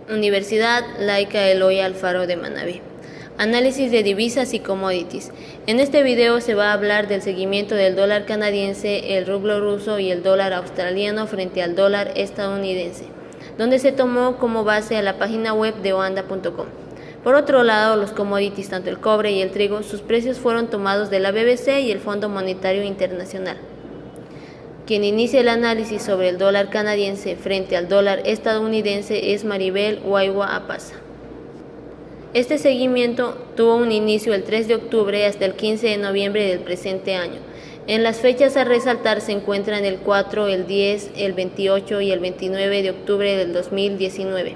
Universidad Laica Eloy Alfaro de Manabí. Análisis de divisas y commodities. En este video se va a hablar del seguimiento del dólar canadiense, el rublo ruso y el dólar australiano frente al dólar estadounidense, donde se tomó como base a la página web de oanda.com. Por otro lado, los commodities, tanto el cobre y el trigo, sus precios fueron tomados de la BBC y el Fondo Monetario Internacional. Quien inicia el análisis sobre el dólar canadiense frente al dólar estadounidense es Maribel Huaywa Apaza. Este seguimiento tuvo un inicio el 3 de octubre hasta el 15 de noviembre del presente año. En las fechas a resaltar se encuentran el 4, el 10, el 28 y el 29 de octubre del 2019.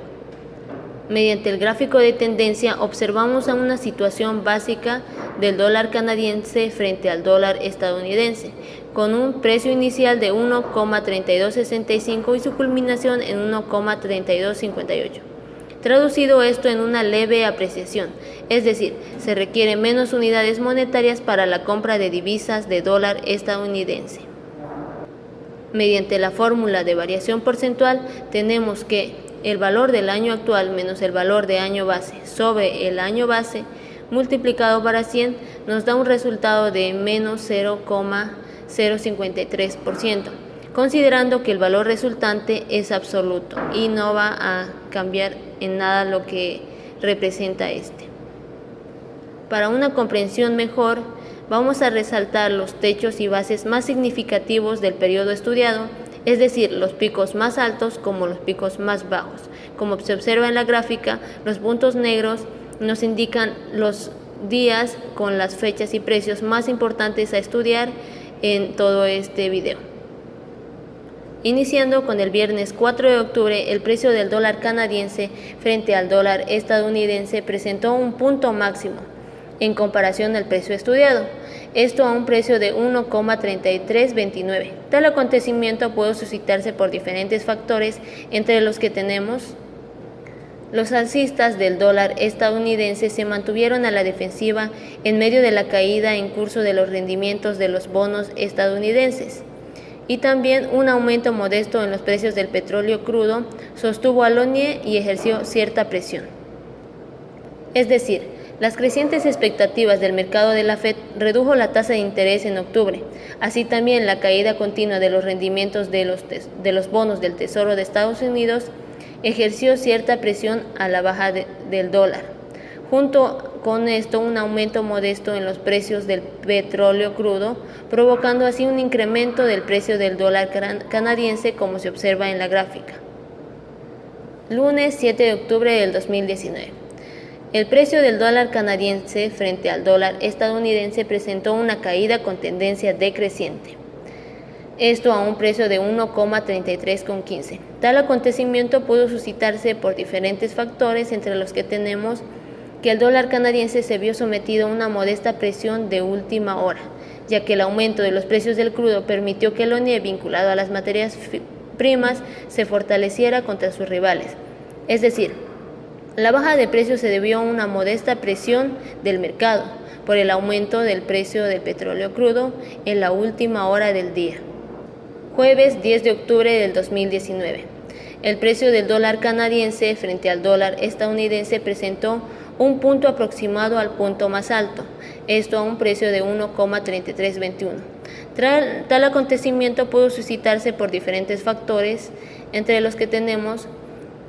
Mediante el gráfico de tendencia observamos a una situación básica del dólar canadiense frente al dólar estadounidense, con un precio inicial de 1,3265 y su culminación en 1,3258. Traducido esto en una leve apreciación, es decir, se requieren menos unidades monetarias para la compra de divisas de dólar estadounidense. Mediante la fórmula de variación porcentual tenemos que el valor del año actual menos el valor de año base sobre el año base multiplicado para 100 nos da un resultado de menos 0,053%, considerando que el valor resultante es absoluto y no va a cambiar en nada lo que representa este. Para una comprensión mejor, vamos a resaltar los techos y bases más significativos del periodo estudiado, es decir, los picos más altos como los picos más bajos. Como se observa en la gráfica, los puntos negros nos indican los días con las fechas y precios más importantes a estudiar en todo este video. Iniciando con el viernes 4 de octubre, el precio del dólar canadiense frente al dólar estadounidense presentó un punto máximo en comparación al precio estudiado, esto a un precio de 1,3329. Tal acontecimiento puede suscitarse por diferentes factores, entre los que tenemos: los alcistas del dólar estadounidense se mantuvieron a la defensiva en medio de la caída en curso de los rendimientos de los bonos estadounidenses, y también un aumento modesto en los precios del petróleo crudo sostuvo al ONIE y ejerció cierta presión. Es decir, las crecientes expectativas del mercado de la Fed redujo la tasa de interés en octubre. Así también la caída continua de los rendimientos de los bonos del Tesoro de Estados Unidos ejerció cierta presión a la baja del dólar. Junto con esto, un aumento modesto en los precios del petróleo crudo, provocando así un incremento del precio del dólar canadiense, como se observa en la gráfica. Lunes 7 de octubre del 2019. El precio del dólar canadiense frente al dólar estadounidense presentó una caída con tendencia decreciente, esto a un precio de 1,3315. Tal acontecimiento pudo suscitarse por diferentes factores, entre los que tenemos que el dólar canadiense se vio sometido a una modesta presión de última hora, ya que el aumento de los precios del crudo permitió que el ONIE, vinculado a las materias primas, se fortaleciera contra sus rivales. Es decir, la baja de precios se debió a una modesta presión del mercado por el aumento del precio del petróleo crudo en la última hora del día. Jueves 10 de octubre del 2019. El precio del dólar canadiense frente al dólar estadounidense presentó un punto aproximado al punto más alto, esto a un precio de 1,3321. Tal acontecimiento pudo suscitarse por diferentes factores, entre los que tenemos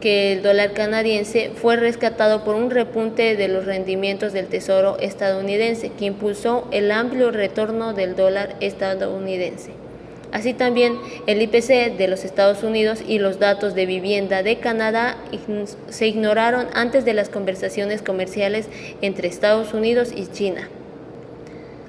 que el dólar canadiense fue rescatado por un repunte de los rendimientos del Tesoro estadounidense, que impulsó el amplio retorno del dólar estadounidense. Así también el IPC de los Estados Unidos y los datos de vivienda de Canadá se ignoraron antes de las conversaciones comerciales entre Estados Unidos y China.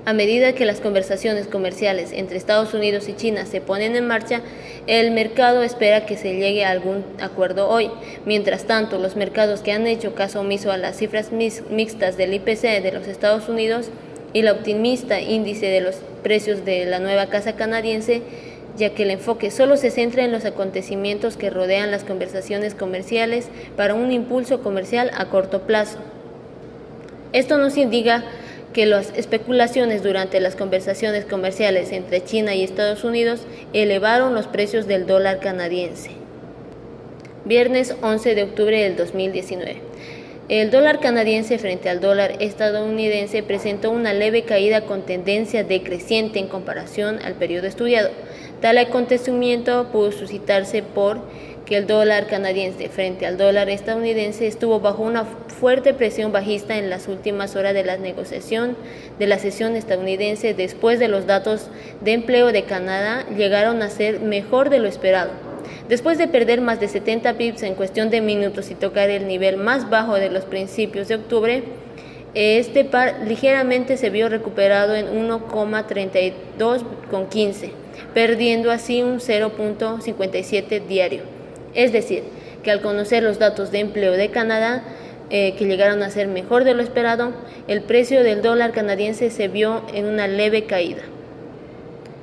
A medida que las conversaciones comerciales entre Estados Unidos y China se ponen en marcha, el mercado espera que se llegue a algún acuerdo hoy. Mientras tanto, los mercados que han hecho caso omiso a las cifras mixtas del IPC de los Estados Unidos y el optimista índice de los precios de la nueva casa canadiense, ya que el enfoque solo se centra en los acontecimientos que rodean las conversaciones comerciales para un impulso comercial a corto plazo. Esto nos indica que las especulaciones durante las conversaciones comerciales entre China y Estados Unidos elevaron los precios del dólar canadiense. Viernes 11 de octubre del 2019. El dólar canadiense frente al dólar estadounidense presentó una leve caída con tendencia decreciente en comparación al periodo estudiado. Tal acontecimiento pudo suscitarse por que el dólar canadiense frente al dólar estadounidense estuvo bajo una fuerte presión bajista en las últimas horas de la negociación de la sesión estadounidense después de los datos de empleo de Canadá llegaron a ser mejor de lo esperado. Después de perder más de 70 pips en cuestión de minutos y tocar el nivel más bajo de los principios de octubre, este par ligeramente se vio recuperado en 1,3215, perdiendo así un 0,57 diario. Es decir, que al conocer los datos de empleo de Canadá, que llegaron a ser mejor de lo esperado, el precio del dólar canadiense se vio en una leve caída.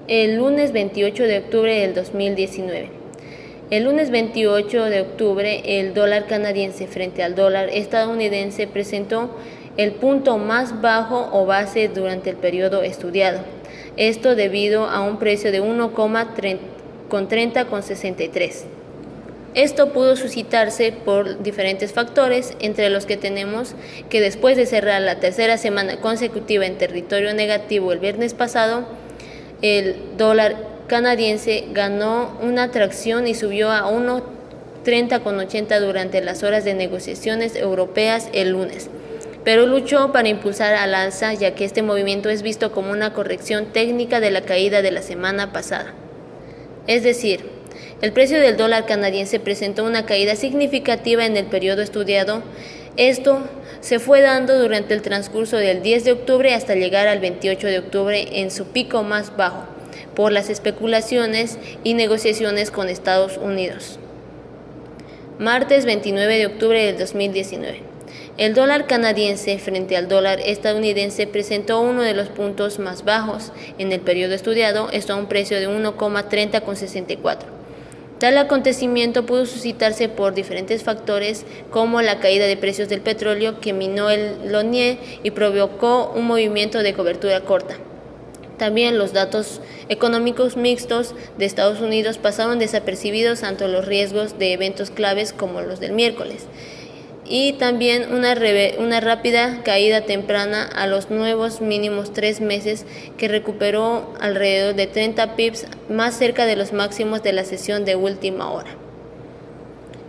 El lunes 28 de octubre del 2019. El lunes 28 de octubre, el dólar canadiense frente al dólar estadounidense presentó el punto más bajo o base durante el periodo estudiado. Esto debido a un precio de 1,3063. Esto pudo suscitarse por diferentes factores, entre los que tenemos que después de cerrar la tercera semana consecutiva en territorio negativo el viernes pasado, el dólar canadiense ganó una tracción y subió a 1,3080 durante las horas de negociaciones europeas el lunes, pero luchó para impulsar al alza, ya que este movimiento es visto como una corrección técnica de la caída de la semana pasada. Es decir, el precio del dólar canadiense presentó una caída significativa en el periodo estudiado. Esto se fue dando durante el transcurso del 10 de octubre hasta llegar al 28 de octubre en su pico más bajo, por las especulaciones y negociaciones con Estados Unidos. Martes 29 de octubre del 2019. El dólar canadiense frente al dólar estadounidense presentó uno de los puntos más bajos en el periodo estudiado, esto a un precio de 1,3064. Tal acontecimiento pudo suscitarse por diferentes factores, como la caída de precios del petróleo que minó el LONIE y provocó un movimiento de cobertura corta. También los datos económicos mixtos de Estados Unidos pasaron desapercibidos ante los riesgos de eventos claves como los del miércoles, y también una rápida caída temprana a los nuevos mínimos 3 meses que recuperó alrededor de 30 pips más cerca de los máximos de la sesión de última hora.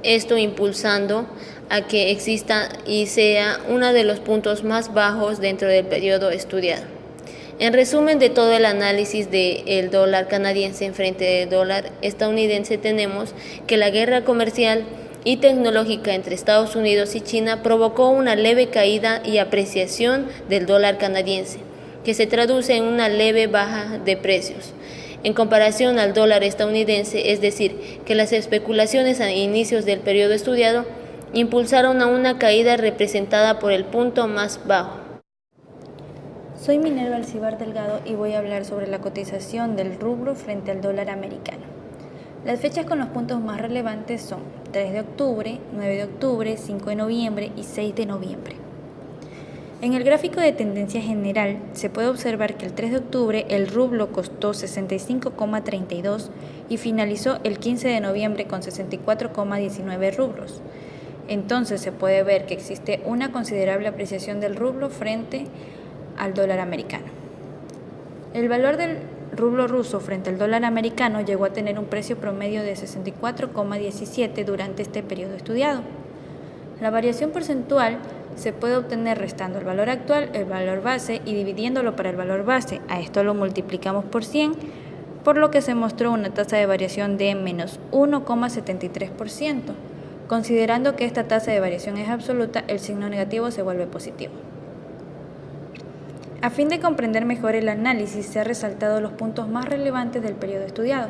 Esto impulsando a que exista y sea uno de los puntos más bajos dentro del periodo estudiado. En resumen de todo el análisis del dólar canadiense frente del dólar estadounidense, tenemos que la guerra comercial y tecnológica entre Estados Unidos y China provocó una leve caída y apreciación del dólar canadiense, que se traduce en una leve baja de precios en comparación al dólar estadounidense, es decir, que las especulaciones a inicios del periodo estudiado impulsaron a una caída representada por el punto más bajo. Soy Minerva Alcibar Delgado y voy a hablar sobre la cotización del rublo frente al dólar americano. Las fechas con los puntos más relevantes son 3 de octubre, 9 de octubre, 5 de noviembre y 6 de noviembre. En el gráfico de tendencia general se puede observar que el 3 de octubre el rublo costó 65,32 y finalizó el 15 de noviembre con 64,19 rublos. Entonces se puede ver que existe una considerable apreciación del rublo frente al dólar americano. El valor del rublo ruso frente al dólar americano llegó a tener un precio promedio de 64,17 durante este periodo estudiado. La variación porcentual se puede obtener restando el valor actual, el valor base y dividiéndolo para el valor base. A esto lo multiplicamos por 100, por lo que se mostró una tasa de variación de menos 1,73%. Considerando que esta tasa de variación es absoluta, el signo negativo se vuelve positivo. A fin de comprender mejor el análisis, se han resaltado los puntos más relevantes del periodo estudiado,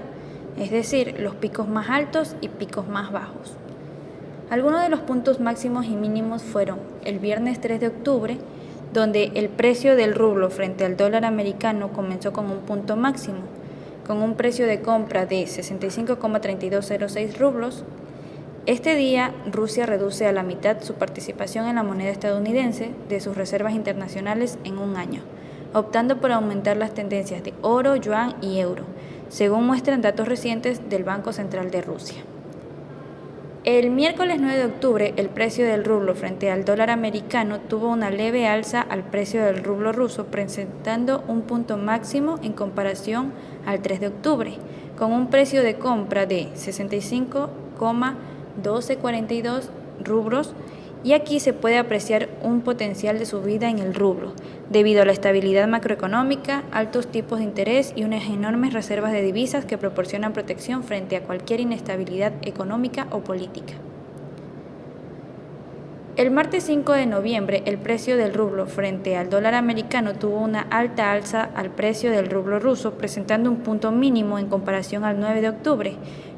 es decir, los picos más altos y picos más bajos. Algunos de los puntos máximos y mínimos fueron el viernes 3 de octubre, donde el precio del rublo frente al dólar americano comenzó con un punto máximo, con un precio de compra de 65,3206 rublos. Este día, Rusia reduce a la mitad su participación en la moneda estadounidense de sus reservas internacionales en un año, optando por aumentar las tendencias de oro, yuan y euro, según muestran datos recientes del Banco Central de Rusia. El miércoles 9 de octubre, el precio del rublo frente al dólar americano tuvo una leve alza al precio del rublo ruso, presentando un punto máximo en comparación al 3 de octubre, con un precio de compra de 65,1242 rublos, y aquí se puede apreciar un potencial de subida en el rublo, debido a la estabilidad macroeconómica, altos tipos de interés y unas enormes reservas de divisas que proporcionan protección frente a cualquier inestabilidad económica o política. El martes 5 de noviembre, el precio del rublo frente al dólar americano tuvo una alta alza al precio del rublo ruso, presentando un punto mínimo en comparación al 9 de octubre,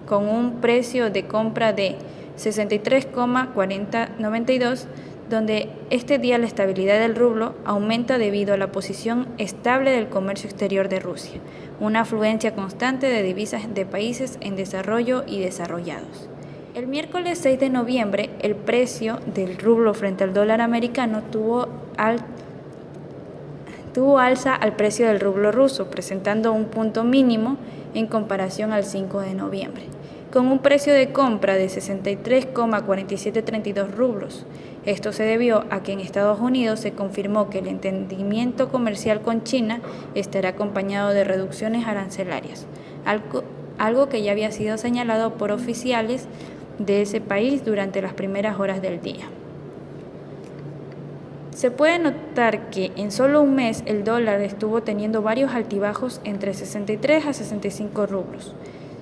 con un precio de compra de 63,4092, donde este día la estabilidad del rublo aumenta debido a la posición estable del comercio exterior de Rusia, una afluencia constante de divisas de países en desarrollo y desarrollados. El miércoles 6 de noviembre, el precio del rublo frente al dólar americano tuvo alza al precio del rublo ruso, presentando un punto mínimo en comparación al 5 de noviembre, con un precio de compra de 63,4732 rublos. Esto se debió a que en Estados Unidos se confirmó que el entendimiento comercial con China estará acompañado de reducciones arancelarias, algo que ya había sido señalado por oficiales de ese país durante las primeras horas del día. Se puede notar que en solo un mes el dólar estuvo teniendo varios altibajos entre 63 a 65 rublos.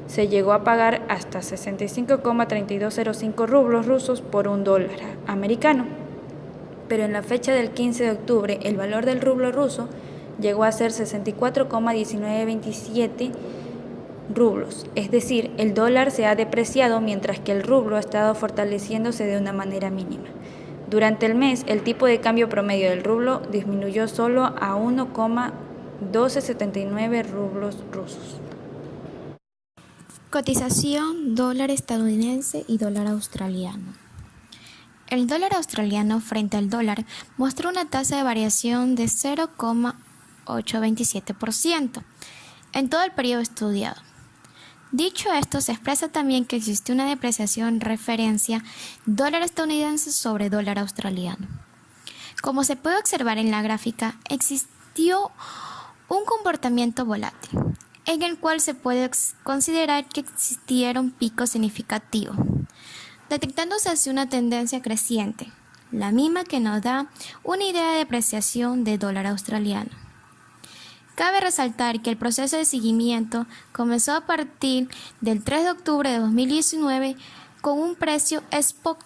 Se llegó a pagar hasta 65,3205 rublos rusos por un dólar americano. Pero en la fecha del 15 de octubre, el valor del rublo ruso llegó a ser 64,1927 rublos. Es decir, el dólar se ha depreciado mientras que el rublo ha estado fortaleciéndose de una manera mínima. Durante el mes, el tipo de cambio promedio del rublo disminuyó solo a 1,1279 rublos rusos. Cotización dólar estadounidense y dólar australiano. El dólar australiano frente al dólar mostró una tasa de variación de 0,827% en todo el periodo estudiado. Dicho esto, se expresa también que existió una depreciación referencia dólar estadounidense sobre dólar australiano. Como se puede observar en la gráfica, existió un comportamiento volátil, en el cual se puede considerar que existieron picos significativos, detectándose así una tendencia creciente, la misma que nos da una idea de depreciación del dólar australiano. Cabe resaltar que el proceso de seguimiento comenzó a partir del 3 de octubre de 2019 con un precio spot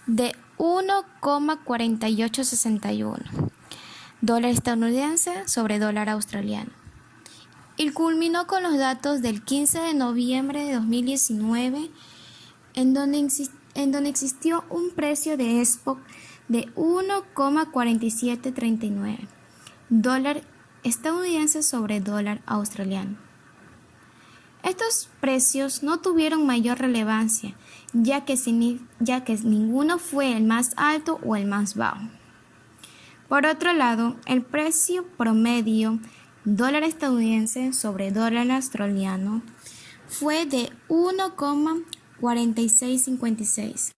de 1,4861 dólar estadounidense sobre dólar australiano, y culminó con los datos del 15 de noviembre de 2019 en donde existió un precio de spot de 1,4739 dólar estadounidense sobre dólar australiano. Estos precios no tuvieron mayor relevancia, ya que ninguno fue el más alto o el más bajo. Por otro lado, el precio promedio dólar estadounidense sobre dólar australiano fue de 1,4656.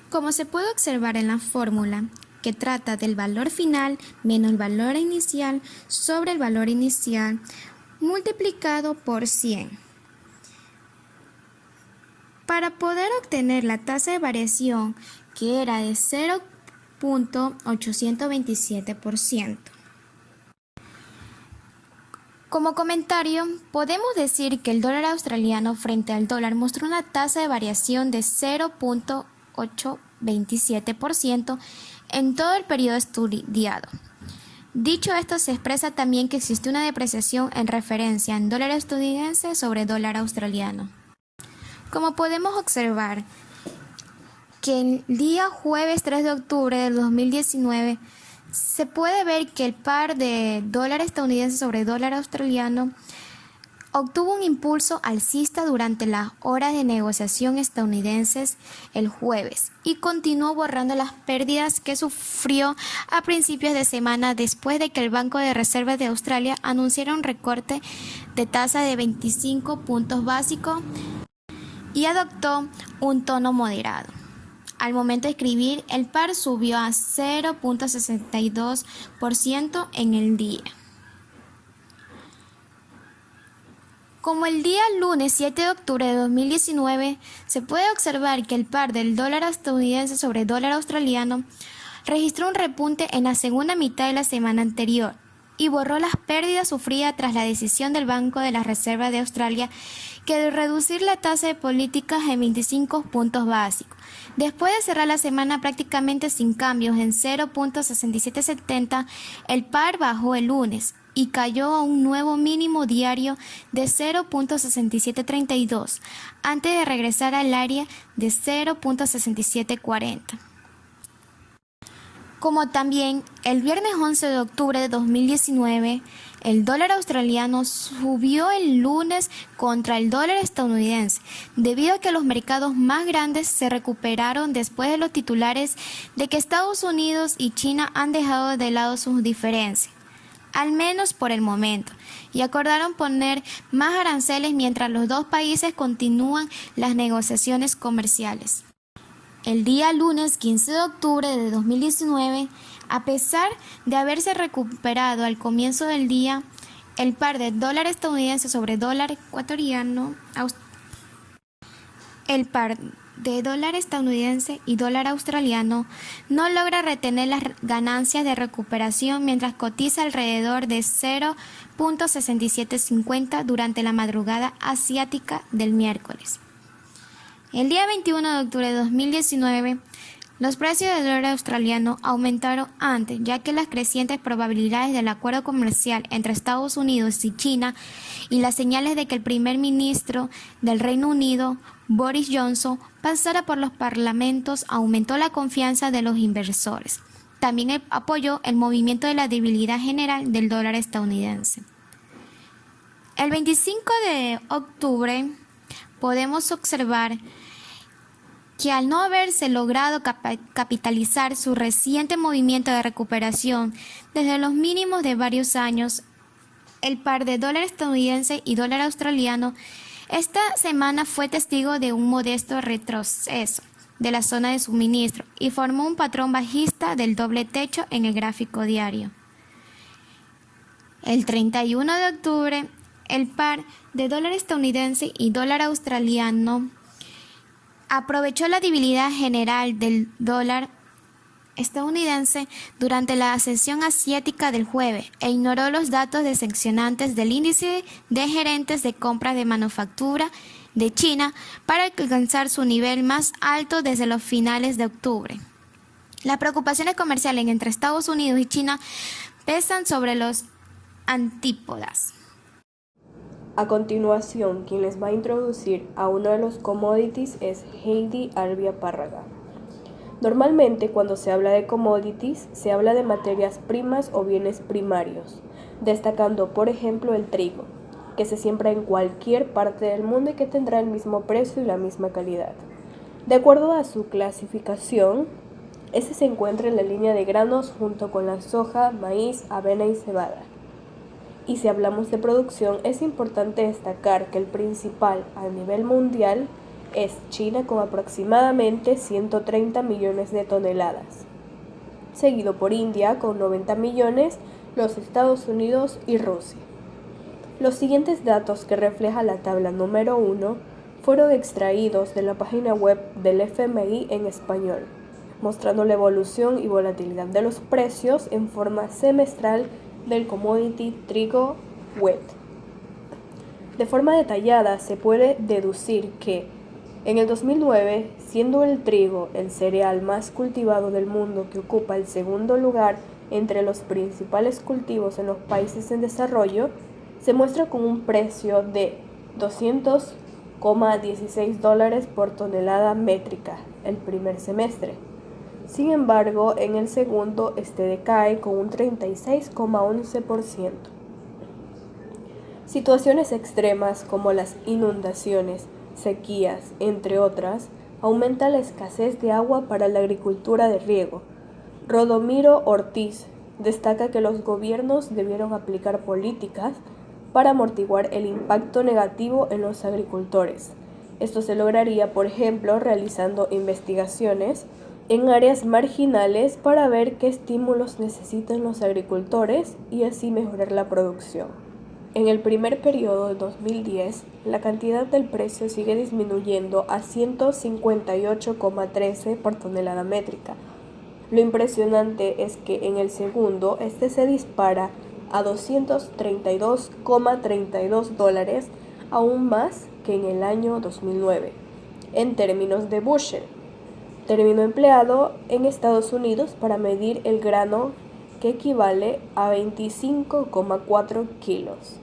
Como se puede observar en la fórmula, que trata del valor final menos el valor inicial sobre el valor inicial multiplicado por 100. Para poder obtener la tasa de variación, que era de 0,827%. Como comentario, podemos decir que el dólar australiano frente al dólar mostró una tasa de variación de 0,827% en todo el periodo estudiado. Dicho esto, se expresa también que existe una depreciación en referencia en dólar estadounidense sobre dólar australiano. Como podemos observar que el día jueves 3 de octubre del 2019 se puede ver que el par de dólar estadounidense sobre dólar australiano obtuvo un impulso alcista durante las horas de negociación estadounidenses el jueves y continuó borrando las pérdidas que sufrió a principios de semana después de que el Banco de Reservas de Australia anunciara un recorte de tasa de 25 puntos básicos y adoptó un tono moderado. Al momento de escribir, el par subió a 0.62% en el día. Como el día lunes 7 de octubre de 2019, se puede observar que el par del dólar estadounidense sobre dólar australiano registró un repunte en la segunda mitad de la semana anterior y borró las pérdidas sufridas tras la decisión del Banco de la Reserva de Australia de reducir la tasa de políticas en 25 puntos básicos. Después de cerrar la semana prácticamente sin cambios en 0.6770, el par bajó el lunes y cayó a un nuevo mínimo diario de 0.6732, antes de regresar al área de 0.6740. Como también el viernes 11 de octubre de 2019, el dólar australiano subió el lunes contra el dólar estadounidense, debido a que los mercados más grandes se recuperaron después de los titulares de que Estados Unidos y China han dejado de lado sus diferencias, al menos por el momento, y acordaron poner más aranceles mientras los dos países continúan las negociaciones comerciales. El día lunes 15 de octubre de 2019, a pesar de haberse recuperado al comienzo del día, el par de dólar estadounidense sobre dólar ecuatoriano, el par de dólar estadounidense y dólar australiano no logra retener las ganancias de recuperación mientras cotiza alrededor de 0.6750 durante la madrugada asiática del miércoles. El día 21 de octubre de 2019, los precios del dólar australiano aumentaron antes, ya que las crecientes probabilidades del acuerdo comercial entre Estados Unidos y China y las señales de que el primer ministro del Reino Unido, Boris Johnson, pasara por los parlamentos aumentó la confianza de los inversores. También apoyó el movimiento de la debilidad general del dólar estadounidense. El 25 de octubre podemos observar que al no haberse logrado capitalizar su reciente movimiento de recuperación desde los mínimos de varios años, el par de dólar estadounidense y dólar australiano esta semana fue testigo de un modesto retroceso de la zona de suministro y formó un patrón bajista del doble techo en el gráfico diario. El 31 de octubre, el par de dólar estadounidense y dólar australiano aprovechó la debilidad general del dólar estadounidense durante la sesión asiática del jueves e ignoró los datos decepcionantes del índice de gerentes de compras de manufactura de China para alcanzar su nivel más alto desde los finales de octubre. Las preocupaciones comerciales entre Estados Unidos y China pesan sobre los antípodas. A continuación, quien les va a introducir a uno de los commodities es Heidi Albia Párraga. Normalmente, cuando se habla de commodities, se habla de materias primas o bienes primarios, destacando, por ejemplo, el trigo, que se siembra en cualquier parte del mundo y que tendrá el mismo precio y la misma calidad. De acuerdo a su clasificación, este se encuentra en la línea de granos junto con la soja, maíz, avena y cebada. Y si hablamos de producción, es importante destacar que el principal a nivel mundial es China con aproximadamente 130 millones de toneladas, seguido por India con 90 millones, los Estados Unidos y Rusia. Los siguientes datos que refleja la tabla número 1 fueron extraídos de la página web del FMI en español, mostrando la evolución y volatilidad de los precios en forma semestral del commodity trigo wheat. De forma detallada se puede deducir que en el 2009, siendo el trigo el cereal más cultivado del mundo que ocupa el segundo lugar entre los principales cultivos en los países en desarrollo, se muestra con un precio de $200,16 por tonelada métrica el primer semestre. Sin embargo, en el segundo este decae con un 36,11%. Situaciones extremas como las inundaciones, sequías, entre otras, aumenta la escasez de agua para la agricultura de riego. Rodomiro Ortiz destaca que los gobiernos debieron aplicar políticas para amortiguar el impacto negativo en los agricultores, Esto se lograría, por ejemplo, realizando investigaciones en áreas marginales para ver qué estímulos necesitan los agricultores y así mejorar la producción. En el primer periodo de 2010, la cantidad del precio sigue disminuyendo a 158,13 por tonelada métrica. Lo impresionante es que en el segundo, este se dispara a $232,32, aún más que en el año 2009, en términos de bushel, término empleado en Estados Unidos para medir el grano que equivale a 25,4 kilos.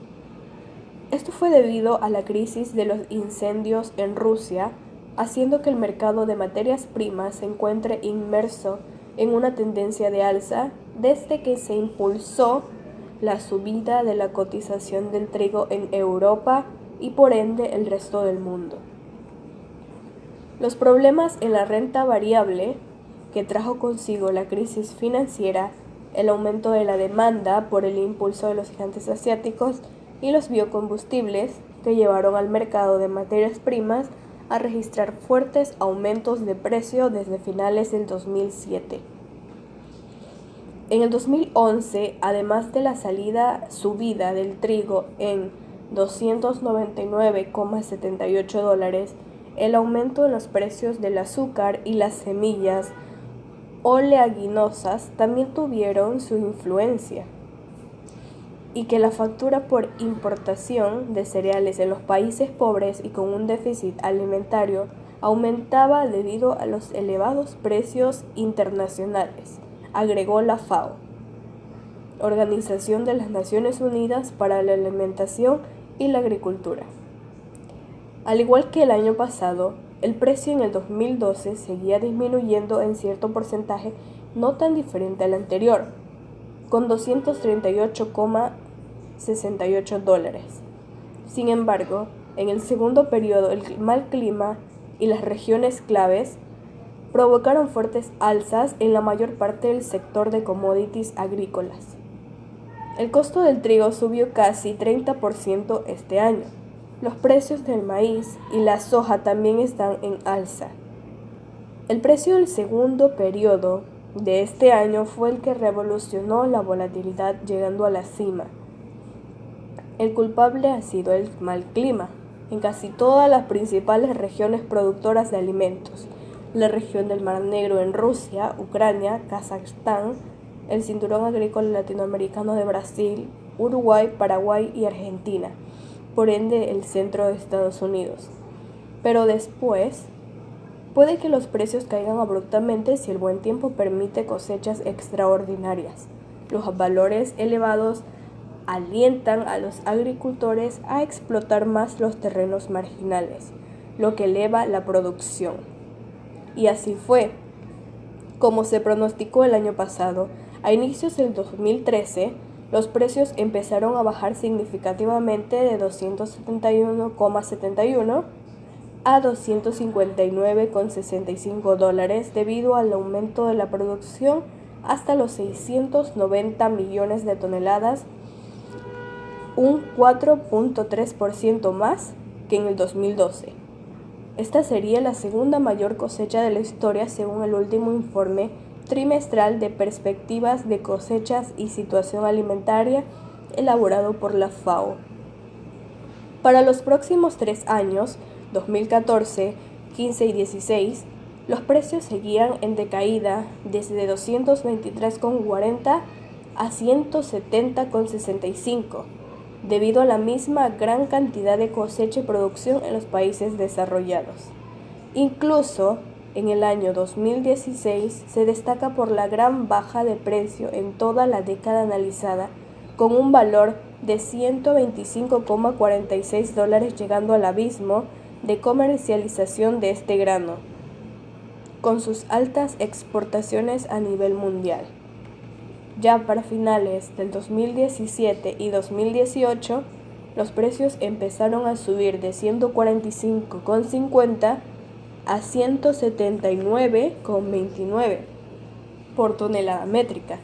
Esto fue debido a la crisis de los incendios en Rusia, haciendo que el mercado de materias primas se encuentre inmerso en una tendencia de alza desde que se impulsó la subida de la cotización del trigo en Europa y por ende el resto del mundo. Los problemas en la renta variable que trajo consigo la crisis financiera, el aumento de la demanda por el impulso de los gigantes asiáticos y los biocombustibles que llevaron al mercado de materias primas a registrar fuertes aumentos de precio desde finales del 2007. En el 2011, además de la subida del trigo en $299,78, el aumento en los precios del azúcar y las semillas oleaginosas también tuvieron su influencia, y que la factura por importación de cereales en los países pobres y con un déficit alimentario aumentaba debido a los elevados precios internacionales, agregó la FAO, Organización de las Naciones Unidas para la Alimentación y la Agricultura. Al igual que el año pasado, el precio en el 2012 seguía disminuyendo en cierto porcentaje no tan diferente al anterior, con $238,68. Sin embargo, en el segundo periodo el mal clima y las regiones claves provocaron fuertes alzas en la mayor parte del sector de commodities agrícolas. El costo del trigo subió casi 30% este año. Los precios del maíz y la soja también están en alza. El precio del segundo periodo de este año fue el que revolucionó la volatilidad llegando a la cima. El culpable ha sido el mal clima en casi todas las principales regiones productoras de alimentos, la región del Mar Negro en Rusia, Ucrania, Kazajstán, el cinturón agrícola latinoamericano de Brasil, Uruguay, Paraguay y Argentina, por ende el centro de Estados Unidos. Pero después, puede que los precios caigan abruptamente si el buen tiempo permite cosechas extraordinarias. Los valores elevados alientan a los agricultores a explotar más los terrenos marginales, lo que eleva la producción. Y así fue. Como se pronosticó el año pasado, a inicios del 2013, los precios empezaron a bajar significativamente de $271,71 a $259,65 debido al aumento de la producción hasta los 690 millones de toneladas, un 4.3% más que en el 2012. Esta sería la segunda mayor cosecha de la historia según el último informe trimestral de perspectivas de cosechas y situación alimentaria elaborado por la FAO. Para los próximos 3 años, 2014, 15 y 16, los precios seguían en decaída desde $223,40 a $170,65, debido a la misma gran cantidad de cosecha y producción en los países desarrollados. Incluso en el año 2016 se destaca por la gran baja de precio en toda la década analizada, con un valor de $125,46 llegando al abismo de comercialización de este grano, con sus altas exportaciones a nivel mundial. Ya para finales del 2017 y 2018, los precios empezaron a subir de $145,50 a $179,29 por tonelada métrica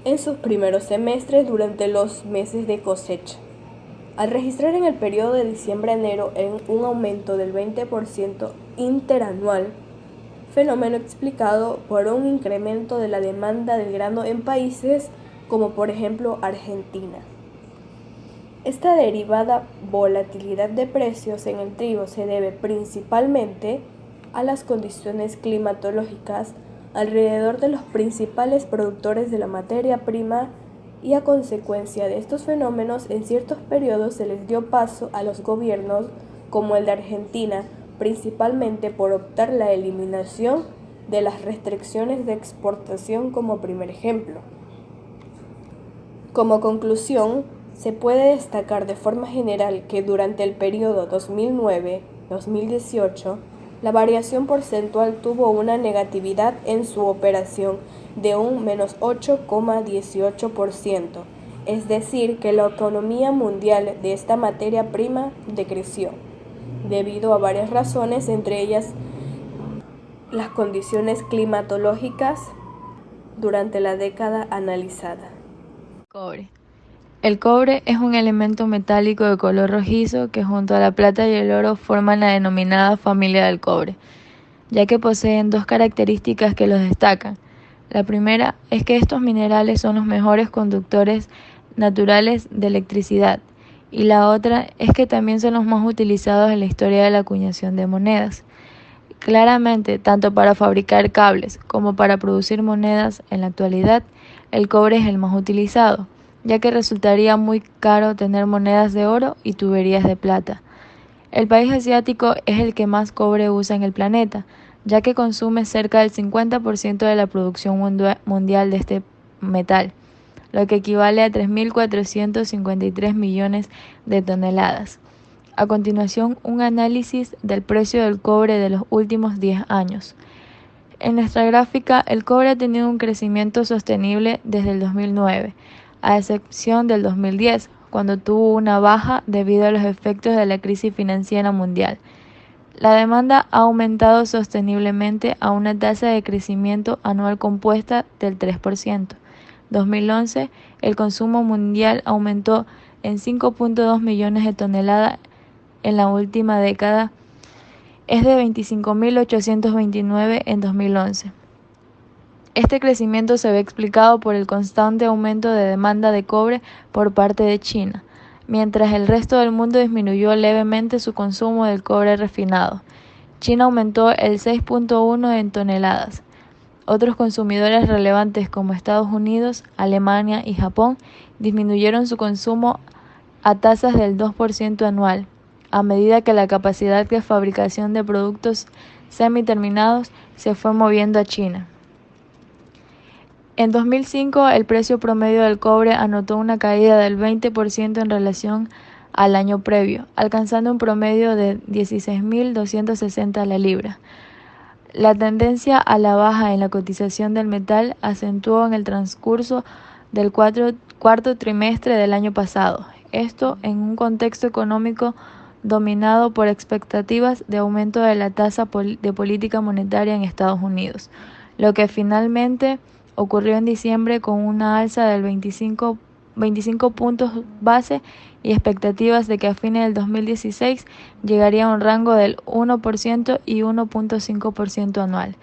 en sus primeros semestres durante los meses de cosecha. Al registrar en el periodo de diciembre-enero un aumento del 20% interanual, fenómeno explicado por un incremento de la demanda del grano en países como por ejemplo Argentina. Esta derivada volatilidad de precios en el trigo se debe principalmente a las condiciones climatológicas alrededor de los principales productores de la materia prima y a consecuencia de estos fenómenos en ciertos periodos se les dio paso a los gobiernos como el de Argentina, principalmente por optar la eliminación de las restricciones de exportación como primer ejemplo. Como conclusión, se puede destacar de forma general que durante el periodo 2009-2018, la variación porcentual tuvo una negatividad en su operación de un menos 8,18%, es decir, que la economía mundial de esta materia prima decreció, debido a varias razones, entre ellas las condiciones climatológicas durante la década analizada. Cobre. El cobre es un elemento metálico de color rojizo que junto a la plata y el oro forman la denominada familia del cobre, ya que poseen dos características que los destacan. La primera es que estos minerales son los mejores conductores naturales de electricidad, y la otra es que también son los más utilizados en la historia de la acuñación de monedas. Claramente, tanto para fabricar cables como para producir monedas en la actualidad, el cobre es el más utilizado, ya que resultaría muy caro tener monedas de oro y tuberías de plata. El país asiático es el que más cobre usa en el planeta, ya que consume cerca del 50% de la producción mundial de este metal, lo que equivale a 3.453 millones de toneladas. A continuación, un análisis del precio del cobre de los últimos 10 años. En nuestra gráfica, el cobre ha tenido un crecimiento sostenible desde el 2009, a excepción del 2010, cuando tuvo una baja debido a los efectos de la crisis financiera mundial. La demanda ha aumentado sosteniblemente a una tasa de crecimiento anual compuesta del 3%. 2011, el consumo mundial aumentó en 5.2 millones de toneladas en la última década, es de 25.829 en 2011. Este crecimiento se ve explicado por el constante aumento de demanda de cobre por parte de China, mientras el resto del mundo disminuyó levemente su consumo del cobre refinado. China aumentó el 6.1 en toneladas. Otros consumidores relevantes como Estados Unidos, Alemania y Japón disminuyeron su consumo a tasas del 2% anual, a medida que la capacidad de fabricación de productos semi-terminados se fue moviendo a China. En 2005, el precio promedio del cobre anotó una caída del 20% en relación al año previo, alcanzando un promedio de 16.260 la libra. La tendencia a la baja en la cotización del metal acentuó en el transcurso del cuarto trimestre del año pasado, esto en un contexto económico dominado por expectativas de aumento de la tasa de política monetaria en Estados Unidos, lo que finalmente ocurrió en diciembre con una alza del 25 puntos base y expectativas de que a fines del 2016 llegaría a un rango del 1% y 1.5% anual.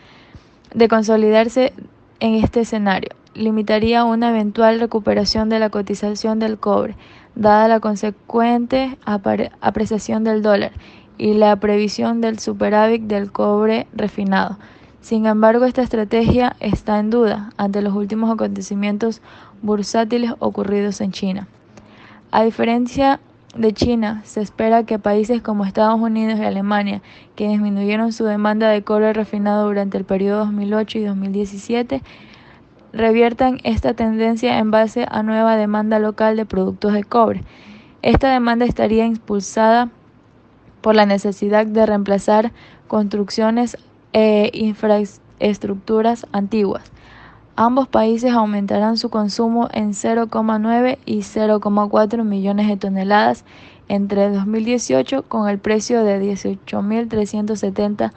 De consolidarse en este escenario, limitaría una eventual recuperación de la cotización del cobre, dada la consecuente apreciación del dólar y la previsión del superávit del cobre refinado. Sin embargo, esta estrategia está en duda ante los últimos acontecimientos bursátiles ocurridos en China. A diferencia de China, se espera que países como Estados Unidos y Alemania, que disminuyeron su demanda de cobre refinado durante el periodo 2008 y 2017, reviertan esta tendencia en base a nueva demanda local de productos de cobre. Esta demanda estaría impulsada por la necesidad de reemplazar construcciones e infraestructuras antiguas. Ambos países aumentarán su consumo en 0,9 y 0,4 millones de toneladas entre 2018 con el precio de 18.370,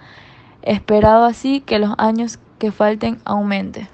esperado así que los años que falten aumente.